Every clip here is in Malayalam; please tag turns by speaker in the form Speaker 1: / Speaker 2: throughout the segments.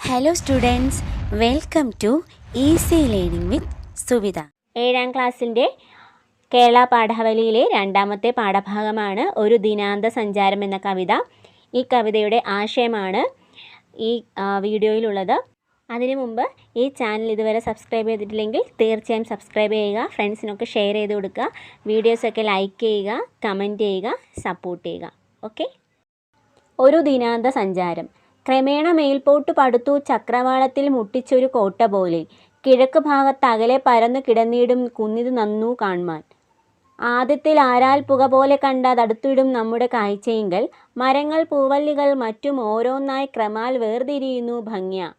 Speaker 1: Hello students, welcome to easy learning with Suvidha.
Speaker 2: 7ാം ക്ലാസ്സിൻ്റെ കേരള പാഠാവലിയിലെ രണ്ടാമത്തെ പാഠഭാഗമാണ് ഒരു ദിനാന്ത സഞ്ചാരം എന്ന കവിത. ഈ കവിതയുടെ ആശയമാണ് ഈ വീഡിയോയിലുള്ളത്. അതിനു മുമ്പ് ഈ ചാനൽ ഇതുവരെ സബ്സ്ക്രൈബ് ചെയ്തിട്ടില്ലെങ്കിൽ തീർച്ചയായും സബ്സ്ക്രൈബ് ചെയ്യുക, ഫ്രണ്ട്സിനൊക്കെ ഷെയർ ചെയ്ത് കൊടുക്കുക, വീഡിയോസൊക്കെ ലൈക്ക് ചെയ്യുക, കമൻറ്റ് ചെയ്യുക, സപ്പോർട്ട് ചെയ്യുക. ഓക്കെ. ഒരു ദിനാന്ത സഞ്ചാരം. ക്രമേണ മേൽപോട്ട് പടുത്തു ചക്രവാളത്തിൽ മുട്ടിച്ചൊരു കോട്ട പോലെ കിഴക്ക് ഭാഗത്ത് അകലെ പരന്നു കിടന്നിടും കുന്നിത് നന്നു കാൺമാൻ. ആദ്യത്തിൽ ആരാൽ പുക പോലെ കണ്ടതടുത്തിടും നമ്മുടെ കാഴ്ചയെങ്കിൽ മരങ്ങൾ പൂവല്ലികൾ മറ്റും ഓരോന്നായി ക്രമാൽ വേർതിരിയുന്നു ഭംഗ്യ.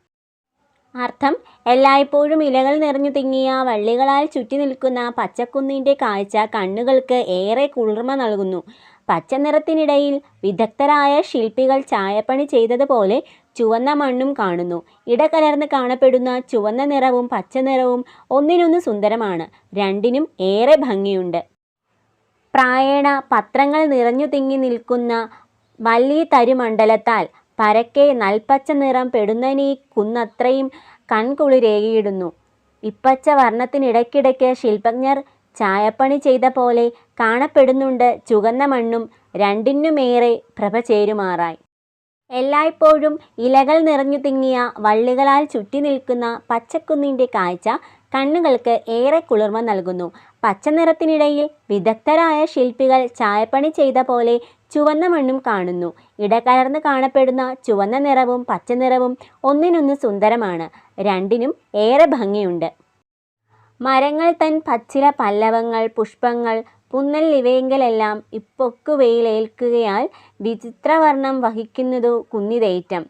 Speaker 2: അർത്ഥം: എല്ലായ്പ്പോഴും ഇലകൾ നിറഞ്ഞു തിങ്ങിയ വള്ളികളാൽ ചുറ്റി നിൽക്കുന്ന പച്ചക്കുന്നിൻ്റെ കാഴ്ച കണ്ണുകൾക്ക് ഏറെ കുളിർമ നൽകുന്നു. പച്ച നിറത്തിനിടയിൽ വിദഗ്ധരായ ശില്പികൾ ചായപ്പണി ചെയ്തതുപോലെ ചുവന്ന മണ്ണും കാണുന്നു. ഇടകലർന്ന് കാണപ്പെടുന്ന ചുവന്ന നിറവും പച്ച നിറവും ഒന്നിനൊന്ന് സുന്ദരമാണ്. രണ്ടിനും ഏറെ ഭംഗിയുണ്ട്. പ്രായേണ പത്രങ്ങൾ നിറഞ്ഞു തിങ്ങി നിൽക്കുന്ന വല്ലി തരുമണ്ഡലത്താൽ പരക്കെ നൽപ്പച്ച നിറം പെടുന്നനീ കുന്നത്രയും കൺകുളിരേകിയിടുന്നു. ഇപ്പച്ച വർണ്ണത്തിനിടയ്ക്കിടയ്ക്ക് ശില്പജ്ഞർ ചായപ്പണി ചെയ്ത പോലെ കാണപ്പെടുന്നുണ്ട് ചുവന്ന മണ്ണും രണ്ടിനുമേറെ പ്രഭ ചേരുമാറായി. എല്ലായ്പ്പോഴും ഇലകൾ നിറഞ്ഞു തിങ്ങിയ വള്ളികളാൽ ചുറ്റി നിൽക്കുന്ന പച്ചക്കുന്നിൻ്റെ കാഴ്ച കണ്ണുകൾക്ക് ഏറെ കുളിർമ നൽകുന്നു. പച്ച നിറത്തിനിടയിൽ വിദഗ്ധരായ ശില്പികൾ ചായപ്പണി ചെയ്ത പോലെ ചുവന്ന മണ്ണും കാണുന്നു. ഇടകലർന്ന് കാണപ്പെടുന്ന ചുവന്ന നിറവും പച്ച നിറവും ഒന്നിനൊന്ന് സുന്ദരമാണ്. രണ്ടിനും ഏറെ ഭംഗിയുണ്ട്. മരങ്ങൾ തൻ പച്ചില പല്ലവങ്ങൾ, പുഷ്പങ്ങൾ, പുന്നൽ ഇവയെങ്കിലെല്ലാം ഇപ്പൊക്കു വെയിലേൽക്കുകയാൽ വിചിത്രവർണ്ണം വഹിക്കുന്നതു കുന്നിതേറ്റം.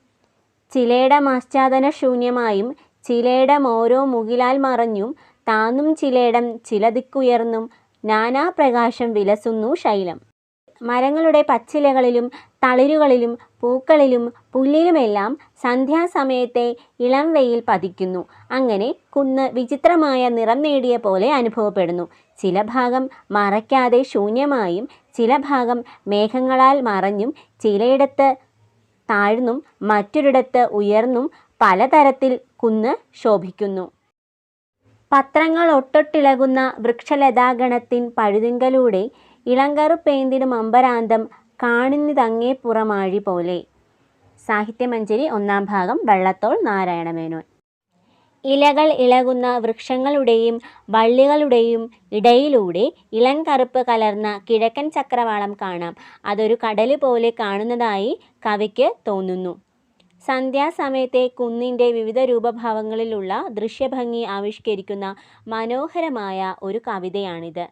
Speaker 2: ചിലേടമാച്ഛാദന ശൂന്യമായും ചിലേടം ഓരോ മുകിലാൽ മറഞ്ഞും താന്നും ചിലേടം ചിലദിക്കുയർന്നും നാനാപ്രകാശം വിലസുന്നു ശൈലം. മരങ്ങളുടെ പച്ചിലകളിലും തളിരുകളിലും പൂക്കളിലും പുല്ലിലുമെല്ലാം സന്ധ്യാസമയത്തെ ഇളം വെയിൽ പതിക്കുന്നു. അങ്ങനെ കുന്ന് വിചിത്രമായ നിറം നേടിയ പോലെ അനുഭവപ്പെടുന്നു. ചില ഭാഗം മറയ്ക്കാതെ ശൂന്യമായും ചില ഭാഗം മേഘങ്ങളാൽ മറഞ്ഞും ചിലയിടത്ത് താഴ്ന്നും മറ്റൊരിടത്ത് ഉയർന്നും പലതരത്തിൽ കുന്ന് ശോഭിക്കുന്നു. പത്രങ്ങൾ ഒട്ടൊട്ടിളകുന്ന വൃക്ഷലതാഗണത്തിൻ പഴുതിങ്കലൂടെ ഇളങ്കറുപ്പേന്തിടും അമ്പരാന്തം കാണുന്നിതങ്ങേ പുറമാഴി പോലെ. സാഹിത്യമഞ്ജരി 1-ാം ഭാഗം, വള്ളത്തോൾ നാരായണമേനോൻ. ഇലകൾ ഇളകുന്ന വൃക്ഷങ്ങളുടെയും വള്ളികളുടെയും ഇടയിലൂടെ ഇളംകറുപ്പ് കലർന്ന കിഴക്കൻ ചക്രവാളം കാണാം. അതൊരു കടല് പോലെ കാണുന്നതായി കവിക്ക് തോന്നുന്നു. സന്ധ്യാസമയത്തെ കുന്നിൻ്റെ വിവിധ രൂപഭാവങ്ങളിലുള്ള ദൃശ്യഭംഗി ആവിഷ്കരിക്കുന്ന മനോഹരമായ ഒരു കവിതയാണിത്.